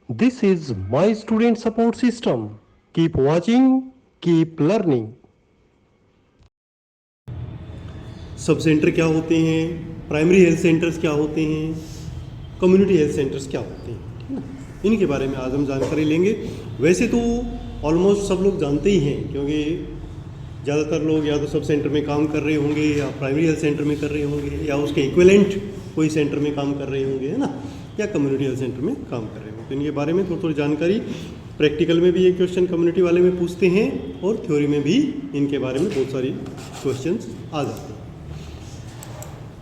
This is my student support system. Keep watching, keep learning. Sub centre क्या होते हैं, primary health centres क्या होते हैं, कम्युनिटी हेल्थ सेंटर्स क्या होते हैं, ठीक है ना। इनके बारे में आज हम जानकारी लेंगे। वैसे तो ऑलमोस्ट सब लोग जानते ही हैं, क्योंकि ज़्यादातर लोग या तो सब सेंटर में काम कर रहे होंगे या प्राइमरी हेल्थ सेंटर में कर रहे होंगे या उसके इक्विवेलेंट कोई सेंटर में काम कर रहे होंगे, है ना, या कम्युनिटी हेल्थ सेंटर में काम कर रहे होंगे। तो इनके बारे में थोड़ी थोड़ी जानकारी प्रैक्टिकल में भी ये क्वेश्चन कम्युनिटी वाले में पूछते हैं और थ्योरी में भी इनके बारे में बहुत सारी क्वेश्चंस आ जाते हैं।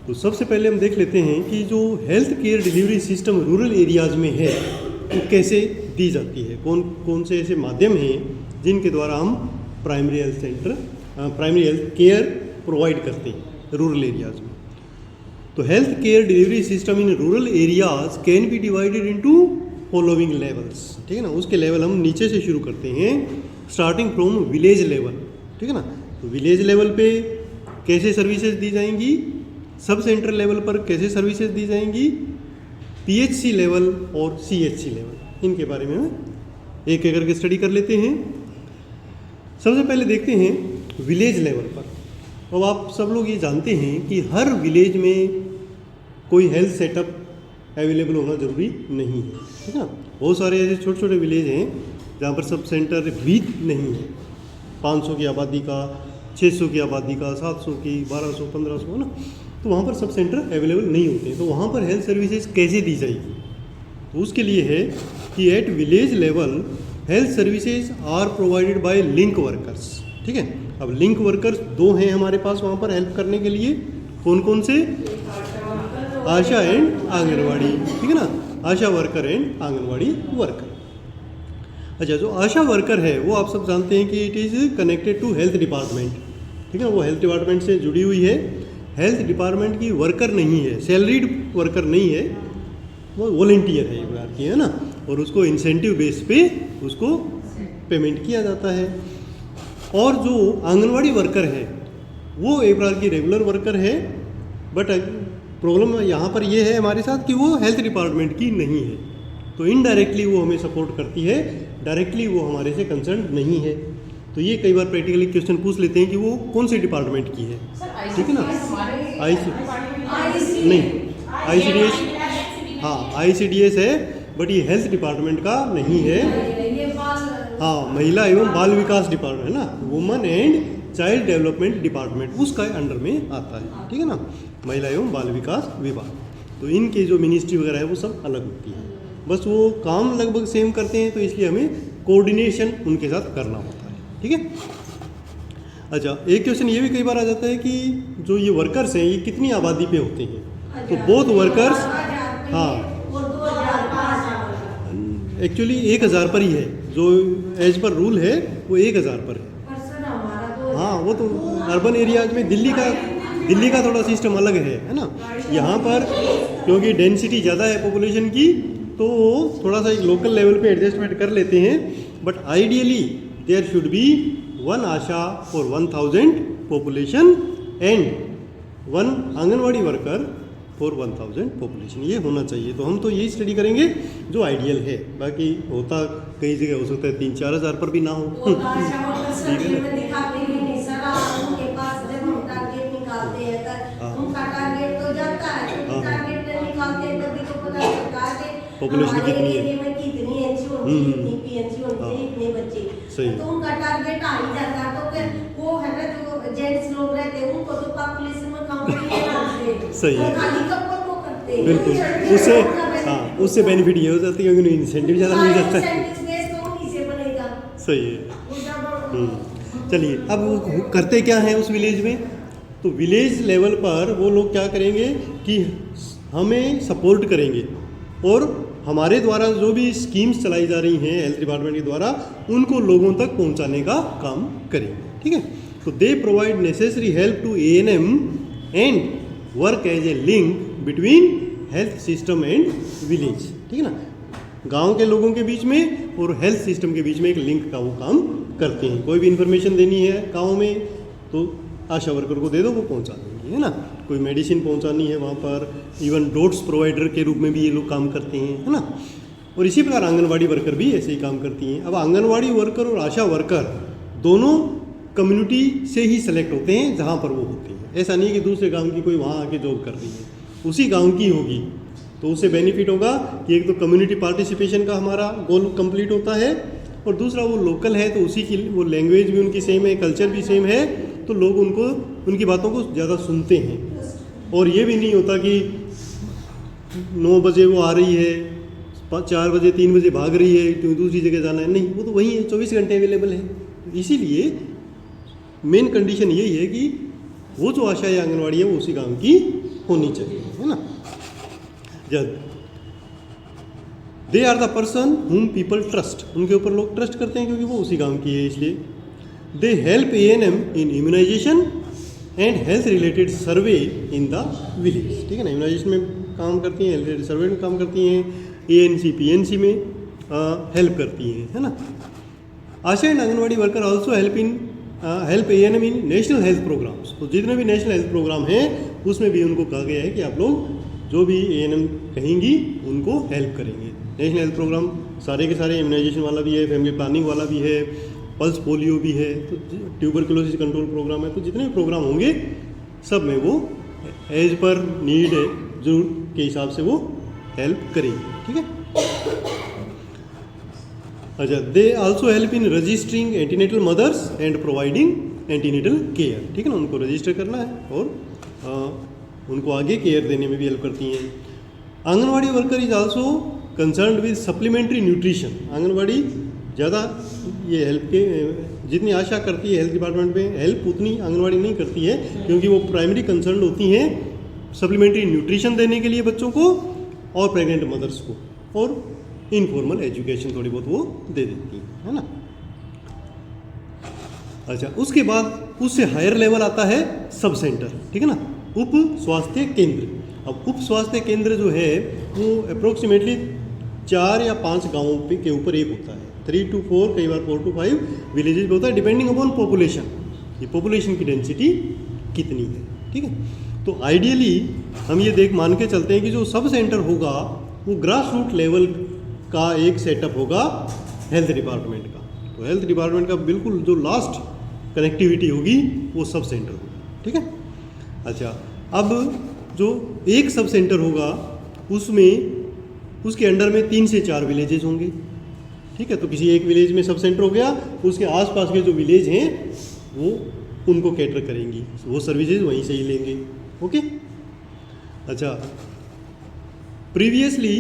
तो सबसे पहले हम देख लेते हैं कि जो health care delivery system rural areas में है वो कैसे दी जाती है, कौन कौन से ऐसे माध्यम हैं जिनके द्वारा हम प्राइमरी हेल्थ केयर प्रोवाइड करते हैं रूरल एरियाज़ में। तो health care delivery system in rural areas can be divided into following levels, ठीक है ना। उसके लेवल हम नीचे से शुरू करते हैं, स्टार्टिंग फ्रॉम विलेज लेवल, ठीक है ना। तो विलेज लेवल पे कैसे सर्विसेज दी जाएंगी, सब सेंटर लेवल पर कैसे सर्विसेज दी जाएंगी, पीएचसी लेवल और सीएचसी लेवल, इनके बारे में एक एक करके स्टडी कर लेते हैं। सबसे पहले देखते हैं विलेज लेवल पर। अब आप सब लोग ये जानते हैं कि हर विलेज में कोई हेल्थ सेटअप अवेलेबल होना ज़रूरी नहीं है, ठीक है ना। बहुत सारे ऐसे छोटे छोटे विलेज हैं जहाँ पर सब सेंटर भी नहीं है, 500 की आबादी का, 600 की आबादी का, 700 की, 1200, 1500, है ना। तो वहाँ पर सब सेंटर अवेलेबल नहीं होते हैं। तो वहाँ पर हेल्थ सर्विसेज कैसे दी जाएगी, तो उसके लिए है कि at village level health services are provided by link workers, ठीक है। अब लिंक वर्कर्स दो हैं हमारे पास वहाँ पर हेल्प करने के लिए, कौन कौन से, आशा एंड आंगनवाड़ी, ठीक है ना, आशा वर्कर एंड आंगनवाड़ी वर्कर। अच्छा, जो आशा वर्कर है वो आप सब जानते हैं कि it is connected to health department, ठीक है ना, वो हेल्थ डिपार्टमेंट से जुड़ी हुई है। हेल्थ डिपार्टमेंट की वर्कर नहीं है, सैलरीड वर्कर नहीं है, वो वॉलंटियर है एक प्रकार की, है ना, और उसको इंसेंटिव बेस पे उसको पेमेंट किया जाता है। और जो आंगनवाड़ी वर्कर है वो एक प्रकार की रेगुलर वर्कर है, बट प्रॉब्लम यहाँ पर ये है हमारे साथ कि वो हेल्थ डिपार्टमेंट की नहीं है, तो इनडायरेक्टली वो हमें सपोर्ट करती है, डायरेक्टली वो हमारे से कंसर्न नहीं है। तो ये कई बार प्रैक्टिकली क्वेश्चन पूछ लेते हैं कि वो कौन से डिपार्टमेंट की है, ठीक है ना। ICDS, हाँ ICDS है, बट ये हेल्थ डिपार्टमेंट का नहीं है। हाँ, महिला एवं बाल विकास डिपार्टमेंट है ना, women and child development department, उसका अंडर में आता है, ठीक है ना, महिला एवं बाल विकास विभाग। तो इनके जो मिनिस्ट्री वगैरह है वो सब अलग होती है, बस वो काम लगभग सेम करते हैं, तो इसलिए हमें कोऑर्डिनेशन उनके साथ करना होता है, ठीक है। अच्छा, एक क्वेश्चन ये भी कई बार आ जाता है कि जो ये वर्कर्स हैं ये कितनी आबादी पे होते हैं, तो बोथ वर्कर्स, हाँ एक्चुअली 1000 पर ही है, जो एज पर रूल है वो 1000 पर है। हाँ, वो तो अर्बन एरियाज में दिल्ली का थोड़ा सिस्टम अलग है ना। यहाँ पर क्योंकि डेंसिटी ज़्यादा है पॉपुलेशन की, तो थोड़ा सा एक लोकल लेवल पे एडजस्टमेंट कर लेते हैं, but ideally there should be 1 ASHA for 1000 population and 1 anganwadi worker for 1000 population, ये होना चाहिए। तो हम तो यही स्टडी करेंगे जो आइडियल है, बाकी होता कई जगह हो सकता है 3-4 हज़ार पर भी ना हो, ठीक है ना। पॉपुलेशन कितनी है, सही, तो उनका टारगेट आ ही जाता है, तो फिर वो है ना जो जेंट्स लोग रहते हैं उनको तो पॉपुलेशन में काउंट नहीं करते, सही है, खाली कपल को करते हैं, बिल्कुल। उससे हाँ, उससे बेनिफिट ये हो जाती है क्योंकि इंसेंटिव ज़्यादा मिल जाता है, सही है। चलिए, अब वो करते क्या हैं उस विलेज में, तो विलेज लेवल पर वो लोग क्या करेंगे कि हमें सपोर्ट करेंगे और हमारे द्वारा जो भी स्कीम्स चलाई जा रही हैं हेल्थ डिपार्टमेंट के द्वारा उनको लोगों तक पहुंचाने का काम करेंगे, ठीक है। तो they provide necessary help to ANM and work as a link between health system and village, ठीक है ना। गांव के लोगों के बीच में और हेल्थ सिस्टम के बीच में एक लिंक का वो काम करते हैं। कोई भी इन्फॉर्मेशन देनी है गांव में तो आशा वर्कर को दे दो, वो पहुंचा देंगे, है ना। कोई मेडिसिन पहुंचानी है वहाँ पर, इवन डोट्स प्रोवाइडर के रूप में भी ये लोग काम करते हैं, है ना। और इसी प्रकार आंगनवाड़ी वर्कर भी ऐसे ही काम करती हैं। अब आंगनवाड़ी वर्कर और आशा वर्कर दोनों कम्युनिटी से ही सेलेक्ट होते हैं जहाँ पर वो होते हैं। ऐसा नहीं है कि दूसरे गांव की कोई वहाँ आके जॉब कर रही है, उसी गांव की होगी, तो उससे बेनिफिट होगा कि एक तो कम्युनिटी पार्टिसिपेशन का हमारा गोल कंप्लीट होता है, और दूसरा वो लोकल है तो उसी की वो लैंग्वेज भी उनकी सेम है, कल्चर भी सेम है, तो लोग उनको उनकी बातों को ज़्यादा सुनते हैं। और ये भी नहीं होता कि 9 बजे वो आ रही है, 4 बजे 3 बजे भाग रही है, तो दूसरी जगह जाना है, नहीं, वो तो वहीं है, 24 घंटे अवेलेबल है। तो इसीलिए मेन कंडीशन यही है कि वो जो आशा या आंगनवाड़ी है वो उसी गांव की होनी चाहिए, है ना। जब they are the person whom people trust, उनके ऊपर लोग ट्रस्ट करते हैं क्योंकि वो उसी गांव की है, इसलिए they help ANM in immunisation and health related survey in the village, ठीक है ना। इम्यूनाइजेशन में काम करती हैं, हेल्थ रिलेटेड सर्वे में काम करती हैं, ANC PNC में हेल्प करती हैं, है ना। ASHA and anganwadi worker also help ANM in national health programmes, तो जितने भी नेशनल हेल्थ प्रोग्राम हैं उसमें भी उनको कहा गया है कि आप लोग जो भी ANM कहेंगी उनको हेल्प करेंगे। नेशनल हेल्थ प्रोग्राम सारे के सारे, इम्यूनाइजेशन वाला भी है, फैमिली प्लानिंग वाला भी है, पल्स पोलियो भी है, तो ट्यूबरकुलोसिस कंट्रोल प्रोग्राम है, तो जितने भी प्रोग्राम होंगे सब में वो एज पर नीड है जरूरत के हिसाब से वो हेल्प करेंगे, ठीक है। अच्छा, they also help in registering antenatal mothers and providing antenatal care, ठीक है ना, उनको रजिस्टर करना है और उनको आगे केयर देने में भी हेल्प करती हैं। Anganwadi worker is also concerned with supplementary nutrition, anganwadi ज़्यादा ये हेल्प के जितनी आशा करती है हेल्थ डिपार्टमेंट में, हेल्प उतनी आंगनवाड़ी नहीं करती है, क्योंकि वो प्राइमरी कंसर्न होती हैं सप्लीमेंट्री न्यूट्रिशन देने के लिए बच्चों को और प्रेग्नेंट मदर्स को, और इनफॉर्मल एजुकेशन थोड़ी बहुत वो दे देती है ना। अच्छा, उसके बाद उससे हायर लेवल आता है सब सेंटर, ठीक है ना, उप स्वास्थ्य केंद्र। अब उप स्वास्थ्य केंद्र जो है वो अप्रोक्सीमेटली 4 या 5 गाँवों पे के ऊपर एक होता है, 3 to 4, कई बार 4 to 5 विलेजेज पे होता है, डिपेंडिंग अपॉन पॉपुलेशन, ये पॉपुलेशन की डेंसिटी कितनी है, ठीक है। तो आइडियली हम ये मान के चलते हैं कि जो सब सेंटर होगा वो ग्रास रूट लेवल का एक सेटअप होगा हेल्थ डिपार्टमेंट का, तो हेल्थ डिपार्टमेंट का बिल्कुल जो लास्ट कनेक्टिविटी होगी वो सब सेंटर होगा, ठीक है। अच्छा, अब जो एक सब सेंटर होगा उसमें उसके अंडर में 3 से 4 विलेजेस होंगे, ठीक है। तो किसी एक विलेज में सब सेंटर हो गया, उसके आसपास के जो विलेज हैं वो उनको कैटर करेंगी, वो सर्विसेज वहीं से ही लेंगे, ओके। अच्छा, previously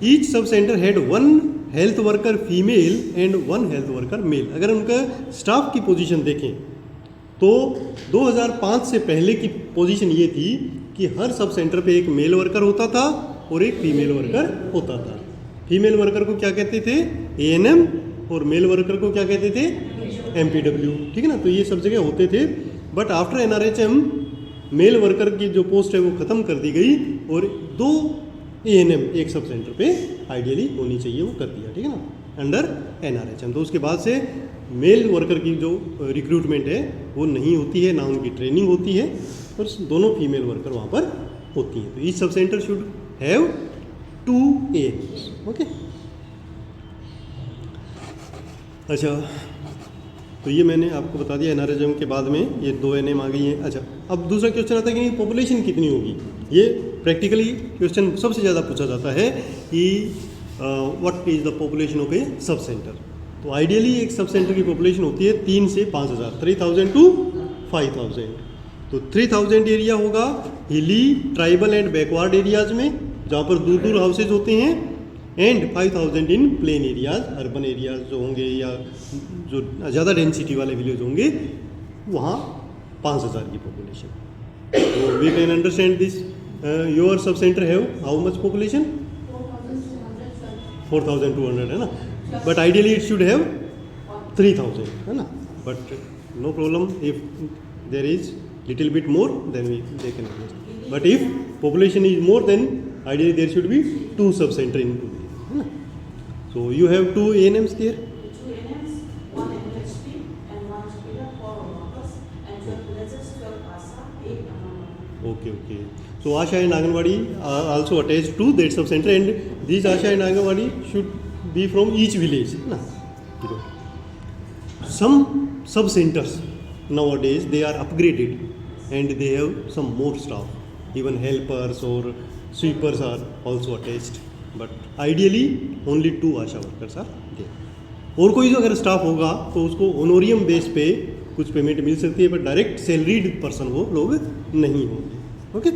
each sub centre had 1 health worker female and 1 health worker male. अगर उनका स्टाफ की पोजीशन देखें तो 2005 से पहले की पोजीशन ये थी कि हर सब सेंटर पे एक मेल वर्कर होता था और एक फीमेल वर्कर होता था। फीमेल वर्कर को क्या कहते थे? ANM, और मेल वर्कर को क्या कहते थे? MPW, ठीक है ना। तो ये सब जगह होते थे, but after NRHM male worker की जो पोस्ट है वो ख़त्म कर दी गई और 2 ANM एक सब सेंटर पे आइडियली होनी चाहिए, वो कर दिया, ठीक है ना, अंडर NRHM। तो उसके बाद से मेल वर्कर की जो रिक्रूटमेंट है वो नहीं होती है, ना उनकी ट्रेनिंग होती है, और दोनों फीमेल वर्कर वहाँ पर होती हैं। तो each sub centre should have 2 ANMs, okay. अच्छा, तो ये मैंने आपको बता दिया NRHM के बाद में ये 2 ANM आ गई हैं। अच्छा, अब दूसरा क्वेश्चन आता है कि पॉपुलेशन कितनी होगी। ये प्रैक्टिकली क्वेश्चन सबसे ज़्यादा पूछा जाता है कि what is the population of A sub centre. तो आइडियली एक सब सेंटर की पॉपुलेशन होती है 3 से 5,000, 3,000 to 5,000। तो 3,000 एरिया होगा हिली, ट्राइबल एंड बैकवर्ड एरियाज़ में, जहाँ पर दूर दूर हाउसेज होते हैं, and 5,000 in plain areas, urban areas जो होंगे या जो ज़्यादा डेंसिटी वाले विलेज होंगे वहाँ 5,000 की पॉपुलेशन। तो we can understand this. Your sub centre have how much population? 4,200 है ना, but ideally it should have 3,000, है ना, but no problem if there is little bit more then they can adjust, but if population is more than ideally there should be 2 sub centre in 2, है ना। So you have 2 ANMs there, 2 ANMs, 1 MHP and 1 hospital for workers and 12 villages, 12 ASA, 8 ANM. Okay. So Asha and Anganwadi are also attached to that sub center, and these Asha and Anganwadi should be from each village. Na? Some sub centers nowadays they are upgraded and they have some more staff. Even helpers or sweepers are also attached. But ideally only 2 Asha workers are there. और कोई जो अगर staff होगा तो उसको ऑनोरियम base पे कुछ payment मिल सकती है, बट डायरेक्ट सैलरीड पर्सन वो लोग नहीं होंगे। ओके,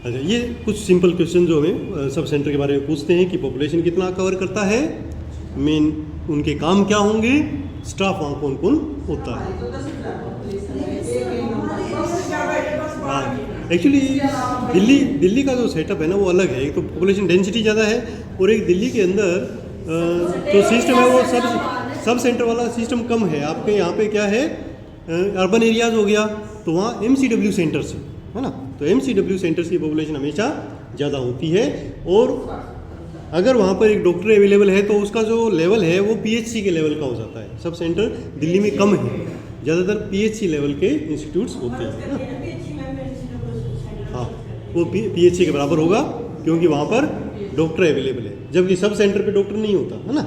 अच्छा, ये कुछ सिंपल क्वेश्चन जो हमें सब सेंटर के बारे में पूछते हैं कि पॉपुलेशन कितना कवर करता है, मेन उनके काम क्या होंगे, स्टाफ वहाँ कौन कौन होता है। हाँ, एक्चुअली दिल्ली का जो सेटअप है ना वो अलग है। एक तो पॉपुलेशन डेंसिटी ज़्यादा है और एक दिल्ली के अंदर जो सिस्टम है वो सब सेंटर वाला सिस्टम कम है। आपके यहाँ पे क्या है, अर्बन एरियाज हो गया तो वहाँ MCW सेंटर्स है ना, तो MCW सेंटर्स की पॉपुलेशन हमेशा ज़्यादा होती है। और अगर वहाँ पर एक डॉक्टर अवेलेबल है तो उसका जो लेवल है वो PHC के लेवल का हो जाता है। सब सेंटर दिल्ली में कम है, ज़्यादातर PHC लेवल के इंस्टीट्यूट्स होते हैं ना। हाँ, वो PHC के बराबर होगा क्योंकि वहाँ पर डॉक्टर अवेलेबल है, जबकि सब सेंटर पे डॉक्टर नहीं होता है ना।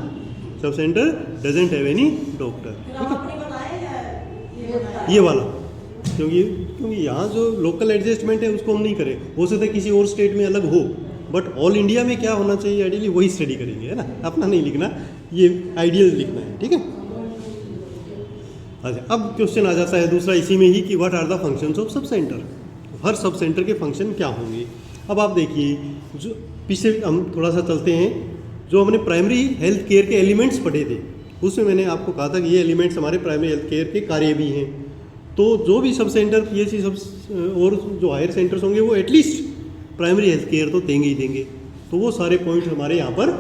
Sub centre doesn't have any doctor, ये वाला, क्योंकि यहाँ जो लोकल एडजस्टमेंट है उसको हम नहीं करें। हो सकता है किसी और स्टेट में अलग हो, बट ऑल इंडिया में क्या होना चाहिए आइडियली वही स्टडी करेंगे, है ना। अपना नहीं लिखना, ये आइडियल लिखना है, ठीक है। अच्छा, अब क्वेश्चन आ जाता है दूसरा इसी में ही कि what are the functions of sub centre. हर सब सेंटर के फंक्शन क्या होंगे। अब आप देखिए, जो पीछे हम थोड़ा सा चलते हैं, जो हमने प्राइमरी हेल्थ केयर के एलिमेंट्स पढ़े थे उसमें मैंने आपको कहा था कि ये एलिमेंट्स हमारे प्राइमरी हेल्थ केयर के कार्य भी हैं। तो जो भी सब सेंटर PHC सब और जो हायर सेंटर्स होंगे वो एटलीस्ट प्राइमरी हेल्थ केयर तो देंगे ही देंगे। तो वो सारे पॉइंट हमारे यहाँ पर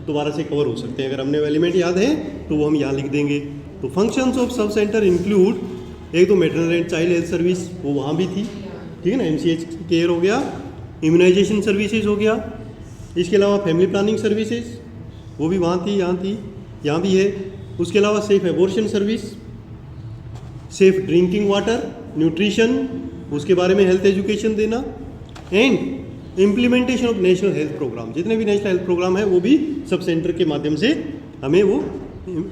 दोबारा से कवर हो सकते हैं। अगर हमने एलिमेंट याद है तो वो हम यहाँ लिख देंगे। तो functions of sub centre include, एक तो maternal and child health service वो वहाँ भी थी, ठीक है ना, MCH केयर हो गया, इम्यूनाइजेशन सर्विसेज हो गया, इसके अलावा फैमिली प्लानिंग सर्विसेज वो भी वहाँ थी, यहाँ भी है। उसके अलावा safe abortion service, safe drinking water, nutrition, उसके बारे में हेल्थ एजुकेशन देना, and implementation of national health programme. जितने भी नेशनल हेल्थ प्रोग्राम है वो भी सब सेंटर के माध्यम से हमें वो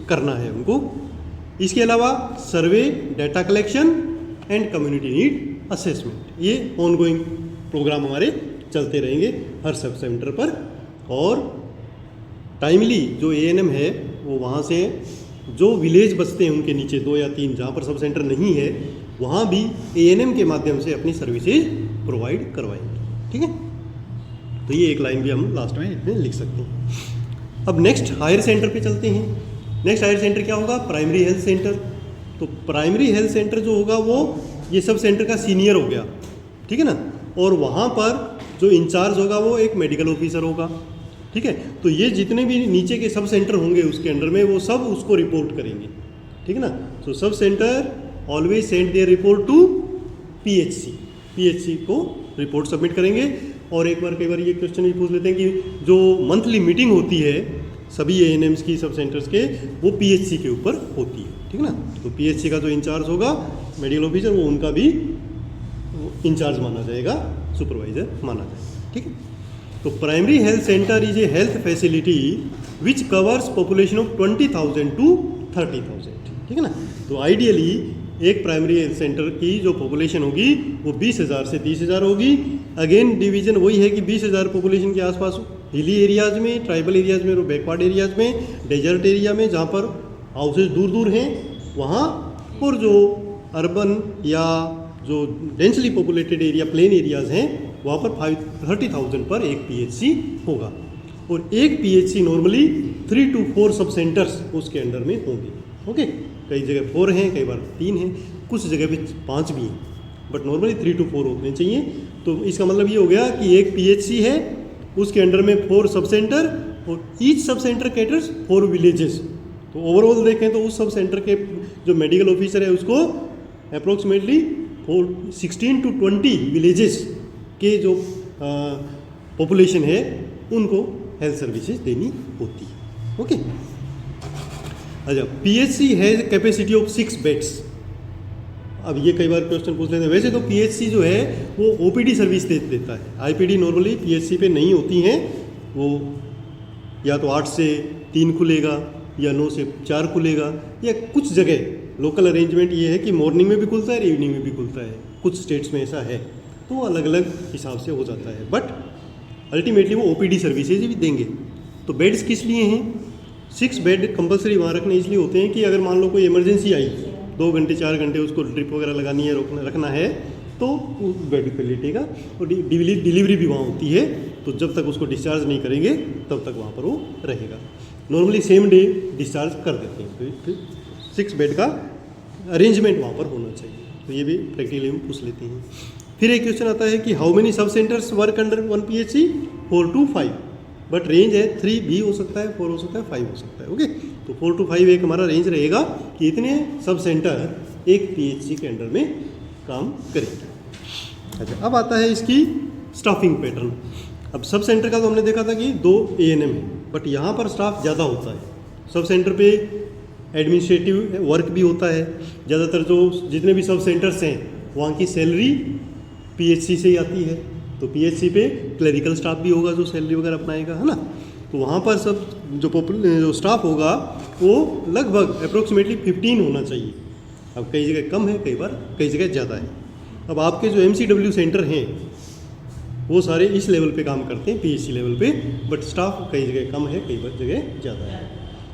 करना है उनको। इसके अलावा survey, data collection and community need assessment, ये ऑनगोइंग प्रोग्राम हमारे चलते रहेंगे हर सब सेंटर पर। और टाइमली जो ANM है वो वहाँ से जो विलेज बसते हैं उनके नीचे 2 या 3 जहाँ पर सब सेंटर नहीं है वहाँ भी ANM के माध्यम से अपनी सर्विसेज प्रोवाइड करवाएंगे, ठीक है। तो ये एक लाइन भी हम लास्ट में इसमें लिख सकते हैं। अब नेक्स्ट हायर सेंटर पे चलते हैं। नेक्स्ट हायर सेंटर क्या होगा, प्राइमरी हेल्थ सेंटर। तो प्राइमरी हेल्थ सेंटर जो होगा वो ये सब सेंटर का सीनियर हो गया, ठीक है ना। और वहाँ पर जो इंचार्ज होगा वो एक मेडिकल ऑफिसर होगा, ठीक है। तो ये जितने भी नीचे के सब सेंटर होंगे उसके अंडर में वो सब उसको रिपोर्ट करेंगे, ठीक है ना। तो sub centre always send their report to PHC को रिपोर्ट सबमिट करेंगे। और एक बार कई बार ये क्वेश्चन भी पूछ लेते हैं कि जो मंथली मीटिंग होती है सभी ANMs की सब सेंटर्स के वो PHC के ऊपर होती है, ठीक है ना। तो PHC का जो इंचार्ज होगा मेडिकल ऑफिसर वो उनका भी इंचार्ज माना जाएगा, सुपरवाइजर माना जाएगा, ठीक है। तो primary health centre is a health facility which covers population of 20,000 to 30,000, ठीक है ना। तो आइडियली एक प्राइमरी हेल्थ सेंटर की जो पॉपुलेशन होगी वो 20,000 से 30,000 होगी। अगेन डिवीजन वही है कि 20,000 पॉपुलेशन के आसपास हिली एरियाज़ में, ट्राइबल एरियाज़ में और बैकवर्ड एरियाज़ में, डेजर्ट एरिया में जहाँ पर हाउसेज दूर दूर हैं वहाँ, और जो अर्बन या जो densely populated area plain areas हैं वहाँ पर 30,000 पर एक PHC होगा। और एक PHC नॉर्मली 3 to 4 सब सेंटर्स उसके अंडर में होंगे, ओके। कई जगह 4 हैं, कई बार 3 हैं, कुछ जगह पे 5 भी हैं, बट नॉर्मली 3 to 4 होने चाहिए। तो इसका मतलब ये हो गया कि एक PHC है उसके अंडर में 4 सब सेंटर और each sub centre caters 4 villages. तो ओवरऑल देखें तो उस सब सेंटर के जो मेडिकल ऑफिसर है उसको अप्रोक्सीमेटली 16 to 20 विलेजेस के जो पॉपुलेशन है उनको हेल्थ सर्विसेज देनी होती है, ओके। अच्छा, PHC has capacity of 6 beds, अब ये कई बार क्वेश्चन पूछ लेते हैं। वैसे तो पीएचसी जो है वो ओपीडी सर्विस देता है। आईपीडी नॉर्मली पीएचसी पे नहीं होती हैं। वो या तो 8 से 3 खुलेगा या 9 से 4 खुलेगा, या कुछ जगह लोकल अरेंजमेंट ये है कि मॉर्निंग में भी खुलता है, इवनिंग में भी खुलता है। कुछ स्टेट्स में ऐसा है, तो अलग अलग हिसाब से हो जाता है। बट अल्टीमेटली वो ओपीडी सर्विसेज भी देंगे। तो बेड्स किस लिए हैं? 6 बेड कंपलसरी वहाँ रखने इसलिए होते हैं कि अगर मान लो कोई इमरजेंसी आई, 2 घंटे 4 घंटे उसको ड्रिप वगैरह लगानी है, रखना है, तो वो बेड पे लेटेगा। और डिलीवरी भी वहाँ होती है, तो जब तक उसको डिस्चार्ज नहीं करेंगे तब तक वहाँ पर वो रहेगा। नॉर्मली सेम डे डिस्चार्ज कर देते हैं। तो 6 बेड का अरेंजमेंट वहाँ पर होना चाहिए। तो ये भी प्रैक्टिकली हम पूछ लेते हैं। फिर एक क्वेश्चन आता है कि हाउ मेनी सब centres work under 1 PHC? 4 to 5, but range है 3 भी हो सकता है, 4 हो सकता है, 5 हो सकता है। ओके, तो 4 to 5 एक हमारा रेंज रहेगा कि इतने सब सेंटर एक पीएचसी के अंडर में काम करेंगे। अच्छा, अब आता है इसकी स्टाफिंग पैटर्न। अब सब सेंटर का तो हमने देखा था कि 2 ANM है, बट यहाँ पर स्टाफ ज़्यादा होता है। सब सेंटर पे एडमिनिस्ट्रेटिव वर्क भी होता है। ज़्यादातर जो जितने भी सब सेंटर्स हैं वहाँ की सैलरी पीएचसी से ही आती है। तो पीएचसी पे क्लरिकल स्टाफ भी होगा जो सैलरी वगैरह अपनाएगा, है ना। तो वहाँ पर सब जो स्टाफ होगा वो लगभग अप्रोक्सीमेटली 15 होना चाहिए। अब कई जगह कम है, कई जगह ज़्यादा है। अब आपके जो MCW सेंटर हैं वो सारे इस लेवल पे काम करते हैं, पीएचसी लेवल पे, बट स्टाफ कई जगह कम है, कई जगह ज़्यादा है।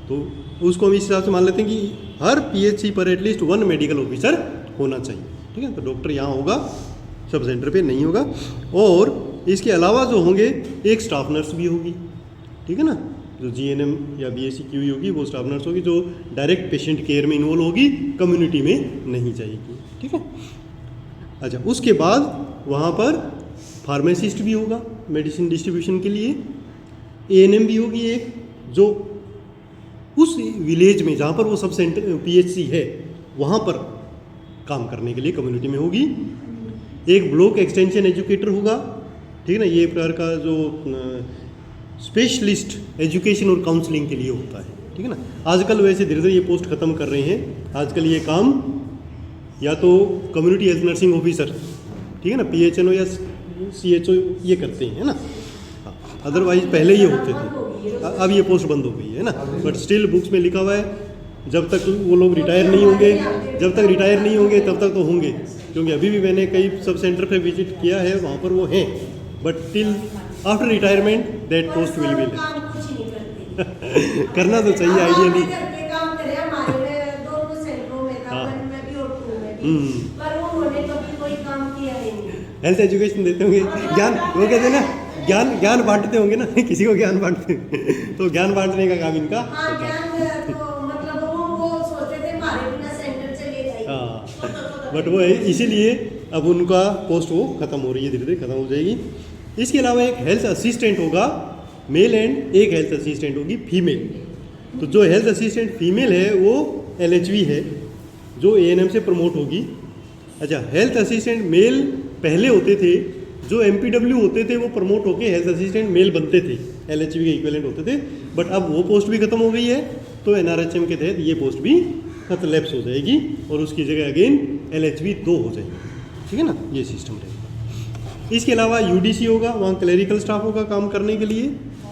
तो उसको हम इस हिसाब से मान लेते हैं कि हर पीएचसी पर एटलीस्ट 1 मेडिकल ऑफिसर होना चाहिए। ठीक है, तो डॉक्टर यहाँ होगा, सब सेंटर पे नहीं होगा। और इसके अलावा जो होंगे एक स्टाफ नर्स भी होगी। ठीक है ना, जो GNM या BSc QE होगी वो स्टाफ नर्स होगी, जो डायरेक्ट पेशेंट केयर में इन्वॉल्व होगी, कम्युनिटी में नहीं जाएगी। ठीक है। अच्छा, उसके बाद वहाँ पर फार्मासिस्ट भी होगा मेडिसिन डिस्ट्रीब्यूशन के लिए। ANM भी होगी एक, जो उस विलेज में जहाँ पर वो सब सेंटर पीएचसी है वहाँ पर काम करने के लिए कम्युनिटी में होगी। एक ब्लॉक एक्सटेंशन एजुकेटर होगा। ठीक है ना, ये प्रकार का जो स्पेशलिस्ट एजुकेशन और काउंसलिंग के लिए होता है। ठीक है ना, आजकल वैसे धीरे धीरे ये पोस्ट ख़त्म कर रहे हैं। आजकल ये काम या तो कम्युनिटी हेल्थ नर्सिंग ऑफिसर, ठीक है ना, PHNO या CHO ये करते हैं, है ना। अदरवाइज पहले ये होते थे, अब ये पोस्ट बंद हो गई है ना। बट स्टिल बुक्स में लिखा हुआ है जब तक वो लोग रिटायर नहीं होंगे तब तक तो होंगे। क्योंकि अभी भी मैंने कई सब सेंटर पे विजिट किया है, वहाँ पर वो हैं, but till after retirement that post will be करना तो चाहिए आइडियली। हेल्थ एजुकेशन देते होंगे, ज्ञान, वो कहते हैं ना, ज्ञान बांटते होंगे ना, किसी को ज्ञान बांटते तो ज्ञान बांटने का काम इनका। बट वो है, इसीलिए अब उनका पोस्ट वो खत्म हो रही है, धीरे धीरे खत्म हो जाएगी। इसके अलावा एक हेल्थ असिस्टेंट होगा मेल एंड एक हेल्थ असिस्टेंट होगी फीमेल। तो जो हेल्थ असिस्टेंट फीमेल है वो LHV है, जो ANM से प्रमोट होगी। अच्छा, हेल्थ असिस्टेंट मेल पहले होते थे, जो MPW होते थे वो प्रमोट होके हेल्थ असिस्टेंट मेल बनते थे, LHV के इक्विवेलेंट होते थे। बट अब वो पोस्ट भी खत्म हो गई है, तो NRHM के तहत ये पोस्ट भी लैप्स हो जाएगी और उसकी जगह अगेन LHV 2 हो जाएगी। ठीक है ना, ये सिस्टम रहेगा। इसके अलावा UDC होगा, वहाँ क्लरिकल स्टाफ होगा काम करने के लिए।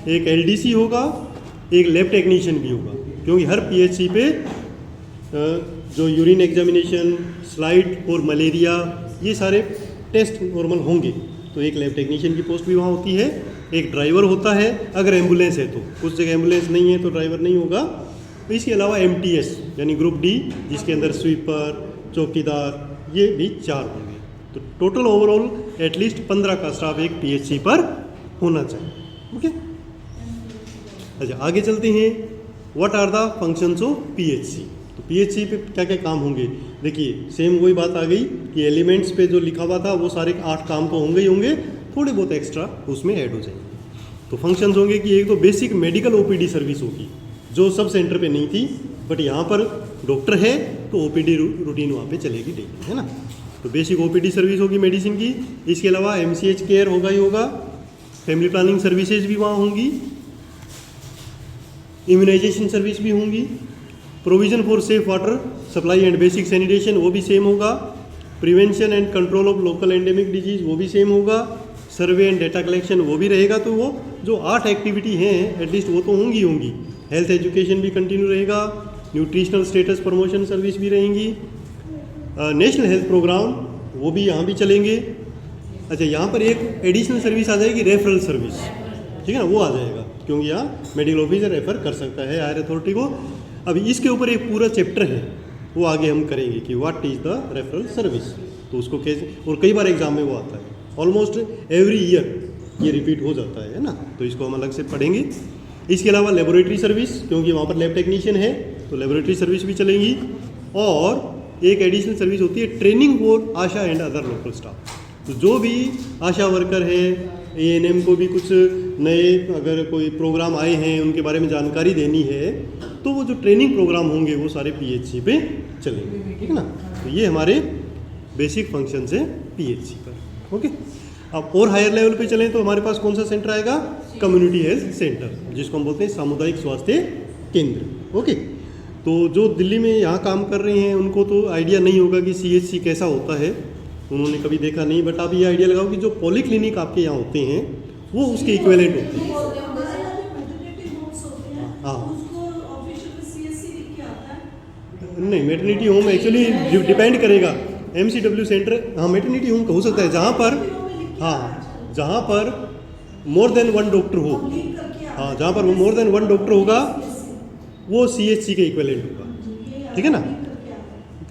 एक LDC होगा, एक लैब टेक्नीशियन भी होगा, क्योंकि हर PHC पे जो यूरिन एग्जामिनेशन, स्लाइड और मलेरिया ये सारे टेस्ट नॉर्मल होंगे, तो एक लैब टेक्नीशियन की पोस्ट भी वहाँ होती है। एक ड्राइवर होता है अगर एम्बुलेंस है तो, कुछ जगह एम्बुलेंस नहीं है तो ड्राइवर नहीं होगा। इसके अलावा MTS यानी ग्रुप D, जिसके अंदर स्वीपर, चौकीदार, ये भी 4 होंगे। तो टोटल ओवरऑल एटलीस्ट 15 का स्टाफ एक PHC पर होना चाहिए। ओके, अच्छा आगे चलते हैं। What are the functions of PHC? तो PHC पे क्या क्या काम होंगे? देखिए, सेम वही बात आ गई कि एलिमेंट्स पे जो लिखा हुआ था वो सारे 8 काम तो होंगे ही होंगे, थोड़े बहुत एक्स्ट्रा उसमें ऐड हो जाएंगे। तो फंक्शंस होंगे कि एक तो बेसिक मेडिकल OPD सर्विस होगी, जो सब सेंटर पे नहीं थी, बट यहाँ पर डॉक्टर है तो OPD रूटीन वहाँ पे चलेगी डेली, है ना। तो बेसिक OPD सर्विस होगी मेडिसिन की। इसके अलावा MCH केयर होगा ही होगा, फैमिली प्लानिंग सर्विसेज भी वहाँ होंगी, इम्यूनाइजेशन सर्विस भी होंगी, provision for safe water supply and basic sanitation वो भी सेम होगा, prevention and control of local endemic disease वो भी सेम होगा, सर्वे एंड डेटा कलेक्शन वो भी रहेगा। तो वो जो 8 एक्टिविटी हैं एटलीस्ट वो तो होंगी। हेल्थ एजुकेशन भी कंटिन्यू रहेगा, न्यूट्रिशनल स्टेटस प्रमोशन सर्विस भी रहेंगी, नेशनल हेल्थ प्रोग्राम वो भी यहाँ भी चलेंगे। अच्छा, यहाँ पर एक एडिशनल सर्विस आ जाएगी, रेफरल सर्विस, ठीक है ना, वो आ जाएगा क्योंकि यहाँ मेडिकल ऑफिसर रेफर कर सकता है हायर अथॉरिटी को। अभी इसके ऊपर एक पूरा चैप्टर है, वो आगे हम करेंगे कि what is the referral service, तो उसको कैसे, और कई बार एग्जाम में वो आता है, ऑलमोस्ट एवरी ईयर ये रिपीट हो जाता है ना, तो इसको हम अलग से पढ़ेंगे। इसके अलावा लेबोरेटरी सर्विस, क्योंकि वहाँ पर लैब टेक्नीशियन है तो लेबोरेटरी सर्विस भी चलेंगी। और एक एडिशनल सर्विस होती है training for Asha and other local staff, तो जो भी आशा वर्कर है, एएनएम को भी कुछ नए अगर कोई प्रोग्राम आए हैं उनके बारे में जानकारी देनी है तो वो जो ट्रेनिंग प्रोग्राम होंगे वो सारे पीएचसी पे चलेंगे, ठीक है ना। तो ये हमारे बेसिक फंक्शंस है पीएचसी पर। ओके, अब और हायर लेवल पे चलें तो हमारे पास कौन सा सेंटर आएगा, कम्युनिटी हेल्थ सेंटर, जिसको हम बोलते हैं सामुदायिक स्वास्थ्य केंद्र। ओके, तो जो दिल्ली में यहाँ काम कर रहे हैं उनको तो आइडिया नहीं होगा कि सीएचसी कैसा होता है, उन्होंने कभी देखा नहीं, बट आप ये आइडिया लगाओ कि जो पॉलीक्लिनिक आपके यहाँ होते हैं वो उसके इक्विवेलेंट होते हैं। हाँ, नहीं, मैटरनिटी होम एक्चुअली डिपेंड करेगा, एमसीडब्ल्यू सेंटर, हाँ मैटरनिटी होम हो सकता है जहाँ पर, हाँ जहाँ पर मोर देन 1 डॉक्टर हो, हाँ जहाँ पर मोर देन 1 डॉक्टर होगा वो सीएचसी के इक्विवेलेंट होगा, ठीक है ना,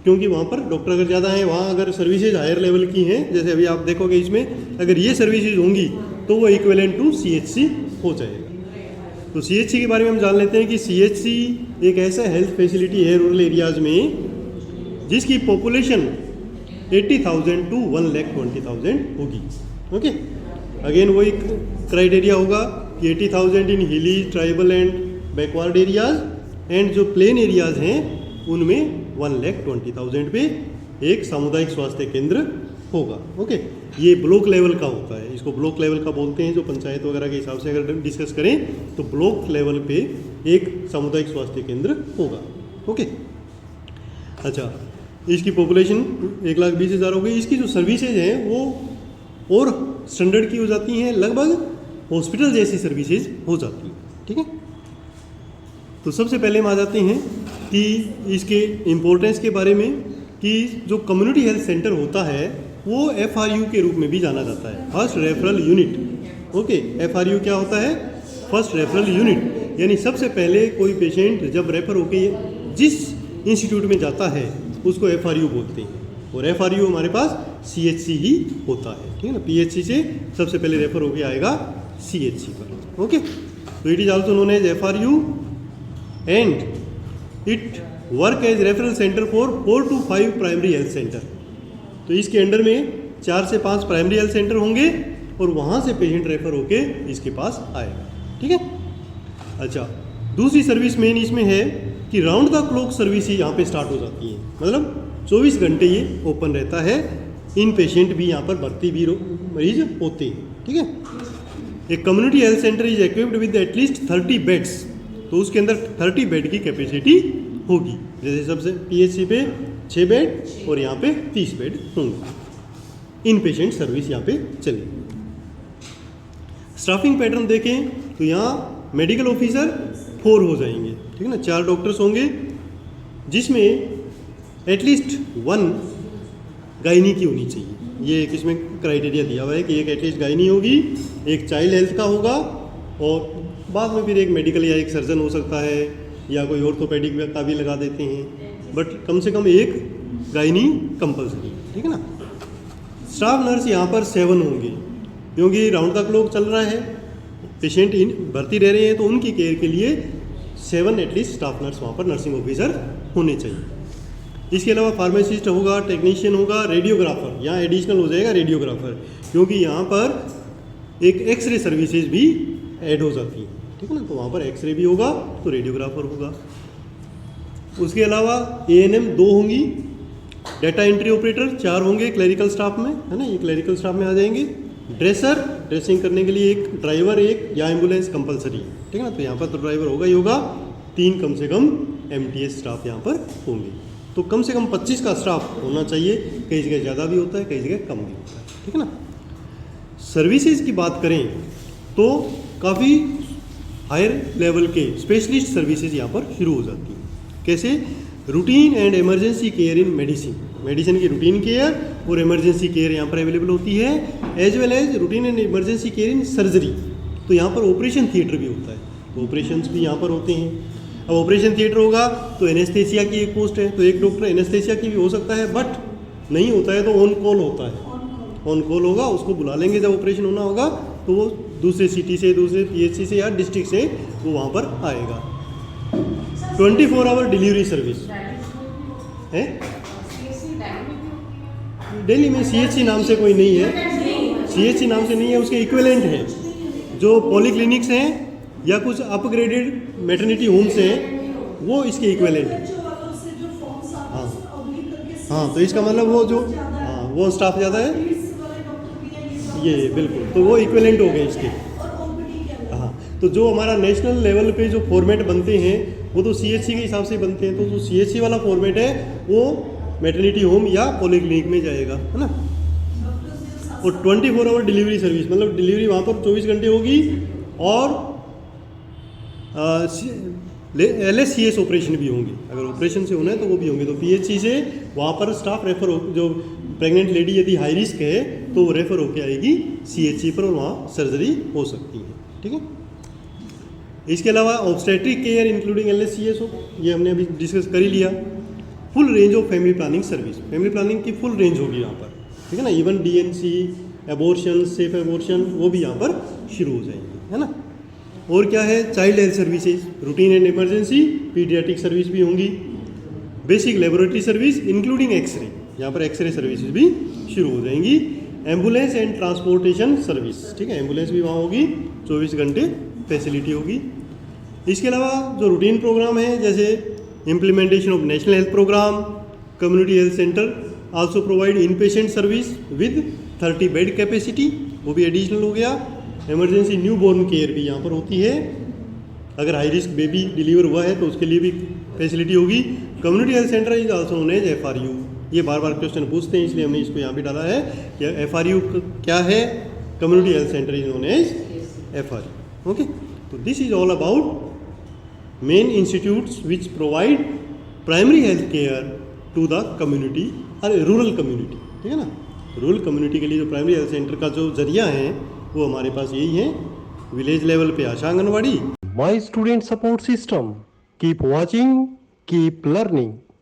क्योंकि वहाँ पर डॉक्टर अगर ज़्यादा हैं, वहाँ अगर सर्विसेज हायर लेवल की हैं, जैसे अभी आप देखोगे इसमें अगर ये सर्विसेज होंगी तो वो इक्विवेलेंट टू सीएचसी हो जाएगा। तो सीएचसी के बारे में हम जान लेते हैं कि सीएचसी एक ऐसा हेल्थ फैसिलिटी है रूरल एरियाज़ में जिसकी पॉपुलेशन 80,000 टू 1,20,000 होगी। ओके, अगेन वो एक क्राइटेरिया होगा कि 80,000 इन हिली, tribal and backward areas, and जो प्लेन एरियाज़ हैं उनमें 1,20,000 पे एक सामुदायिक स्वास्थ्य केंद्र होगा। ओके, ये ब्लॉक लेवल का होता है, इसको ब्लॉक लेवल का बोलते हैं, जो पंचायत वगैरह के हिसाब से अगर डिस्कस करें तो ब्लॉक लेवल पे एक सामुदायिक स्वास्थ्य केंद्र होगा। ओके, अच्छा, इसकी पॉपुलेशन 1,20,000 हो गई। इसकी जो सर्विसेज हैं वो और स्टैंडर्ड की हो जाती हैं, लगभग हॉस्पिटल जैसी सर्विसेज हो जाती हैं, ठीक है। तो सबसे पहले हम आ जाते हैं कि इसके इम्पोर्टेंस के बारे में, कि जो कम्युनिटी हेल्थ सेंटर होता है वो FRU के रूप में भी जाना जाता है, first referral unit. Okay, FRU क्या होता है, फर्स्ट रेफरल यूनिट, यानी सबसे पहले कोई पेशेंट जब रेफर होके जिस इंस्टीट्यूट में जाता है उसको FRU बोलते हैं, और FRU हमारे पास CHC ही होता है, ठीक है ना। PHC से सबसे पहले रेफर होके आएगा CHC पर। ओके, तो it is also known as FRU and it work as referral centre for 4 to 5 primary health centre. तो इसके अंडर में 4 से 5 प्राइमरी हेल्थ सेंटर होंगे और वहाँ से पेशेंट रेफर होके इसके पास आएगा, ठीक है। अच्छा, दूसरी सर्विस मेन इसमें है कि राउंड द क्लॉक सर्विस ही यहाँ पे स्टार्ट हो जाती है, मतलब 24 घंटे ये ओपन रहता है। इन पेशेंट भी यहाँ पर भर्ती भी मरीज होते हैं, ठीक है। एक community health centre is equipped with at least 30 beds, तो उसके अंदर 30 बेड की कैपेसिटी होगी। जैसे सबसे PHC पे 6 बेड और यहाँ पे 30 बेड होंगे। इन पेशेंट सर्विस यहाँ पे चलेगी। स्टाफिंग पैटर्न देखें तो यहाँ मेडिकल ऑफिसर 4 हो जाएंगे, ठीक है ना, 4 डॉक्टर्स होंगे, जिसमें एटलीस्ट 1 गायनी की होनी चाहिए। ये एक इसमें क्राइटेरिया दिया हुआ है कि एक एटलीस्ट गायनी होगी, एक चाइल्ड हेल्थ का होगा, और बाद में फिर एक मेडिकल या एक सर्जन हो सकता है, या कोई ऑर्थोपेडिक का भी लगा देते हैं, बट कम से कम एक गायनी कंपलसरी, ठीक है ना। स्टाफ नर्स यहाँ पर 7 होंगे, क्योंकि राउंड द क्लॉक चल रहा है, पेशेंट भर्ती रह रहे हैं, तो उनकी केयर के लिए 7 एटलीस्ट स्टाफ नर्स वहाँ पर नर्सिंग ऑफिसर होने चाहिए। इसके अलावा फार्मासिस्ट होगा, टेक्नीशियन होगा, रेडियोग्राफर, यहाँ एडिशनल हो जाएगा रेडियोग्राफर, क्योंकि यहाँ पर एक एक्सरे सर्विसेज भी ऐड हो जाती है, ठीक है ना, तो वहाँ पर एक्सरे भी होगा तो रेडियोग्राफर होगा। उसके अलावा ANM 2 होंगी, डाटा एंट्री ऑपरेटर 4 होंगे क्लरिकल स्टाफ में, है ना, ये क्लरिकल स्टाफ में आ जाएंगे। ड्रेसर, ड्रेसिंग करने के लिए एक ड्राइवर, एक या एम्बुलेंस कंपलसरी, ठीक है ना, तो यहाँ पर तो ड्राइवर होगा ही होगा। 3 कम से कम MTS स्टाफ यहाँ पर होंगे। तो कम से कम 25 का स्टाफ होना चाहिए, कई जगह ज़्यादा भी होता है, कई जगह कम भी होता है, ठीक है ना। सर्विसेज की बात करें तो काफ़ी हायर लेवल के स्पेशलिस्ट सर्विसेज यहाँ पर शुरू हो जाती हैं। कैसे? Routine and emergency care in medicine, medicine की रूटीन केयर और इमरजेंसी केयर यहाँ पर अवेलेबल होती है, as well as routine and emergency care in surgery. तो यहाँ पर ऑपरेशन थिएटर भी होता है, तो ऑपरेशंस भी यहाँ पर होते हैं। अब ऑपरेशन थिएटर होगा तो एनेस्थेसिया की एक पोस्ट है, तो एक डॉक्टर एनेस्थेसिया की भी हो सकता है, बट नहीं होता है तो ऑन कॉल होता है, ऑन कॉल होगा, उसको बुला लेंगे जब ऑपरेशन होना होगा, तो वो दूसरे सिटी से, दूसरे पीएचसी से या डिस्ट्रिक्ट से वो वहाँ पर आएगा। 24 आवर डिलीवरी सर्विस है। दिल्ली में सीएचसी नाम से कोई नहीं है, सीएचसी नाम से नहीं है, उसके इक्विवेलेंट है जो पॉलीक्लिनिक्स हैं या कुछ अपग्रेडेड मैटरनिटी होम्स हैं, वो इसके इक्विवेलेंट है। हाँ हाँ, तो इसका मतलब वो जो वो स्टाफ ज़्यादा है, ये बिल्कुल, तो वो इक्विवेलेंट हो गए इसके। हाँ, तो जो हमारा नेशनल लेवल पे जो फॉर्मेट बनते हैं वो तो सीएचसी के हिसाब से बनते हैं, तो जो सीएचसी वाला फॉर्मेट है वो मैटरनिटी होम या पॉलीक्लिनिक में जाएगा, है ना। और 24 आवर डिलीवरी सर्विस, मतलब डिलीवरी वहाँ पर 24 घंटे होगी, और LSCS ऑपरेशन भी होंगे, अगर ऑपरेशन से होना है तो वो भी होंगे। तो पीएचसी से वहाँ पर स्टाफ रेफर हो, जो प्रेग्नेंट लेडी यदि हाई रिस्क है तो वो रेफर होके आएगी सीएचसी पर, और वहाँ सर्जरी हो सकती है, ठीक है। इसके अलावा ऑब्स्टेट्रिक केयर इंक्लूडिंग LSCS हो, ये हमने अभी डिस्कस कर ही लिया। Full range of family planning service, family planning की फुल रेंज होगी यहाँ पर, ठीक है ना। Even DNC, abortion, safe abortion, वो भी यहाँ पर शुरू हो जाएंगे, है ना। और क्या है? Child health services, routine and emergency paediatric service भी होंगी, basic laboratory service including x-ray, यहाँ पर एक्सरे सर्विसेज भी शुरू हो जाएंगी। एम्बुलेंस एंड ट्रांसपोर्टेशन सर्विस, ठीक है, एम्बुलेंस भी वहाँ होगी, 24 घंटे फैसिलिटी होगी। इसके अलावा जो रूटीन प्रोग्राम है, जैसे implementation of national health programme, community health centre also provide in patient service with 30 bed capacity, वो भी एडिशनल हो गया। इमरजेंसी न्यू बॉर्न केयर भी यहाँ पर होती है, अगर हाई रिस्क बेबी डिलीवर हुआ है तो उसके लिए भी फैसिलिटी होगी। Community health centre is also known as FRU, ये बार बार क्वेश्चन पूछते हैं इसलिए हमने इसको यहाँ भी डाला है कि FRU क्या है। Community health centre is known as FRU, okay. तो this is all about main institutes which provide primary health care to the community और रूरल कम्युनिटी, ठीक है ना। रूरल कम्युनिटी के लिए जो प्राइमरी हेल्थ सेंटर का जो जरिया है वो हमारे पास यही है। विलेज लेवल पे आशा anganwadi. My student support system. Keep watching, keep learning.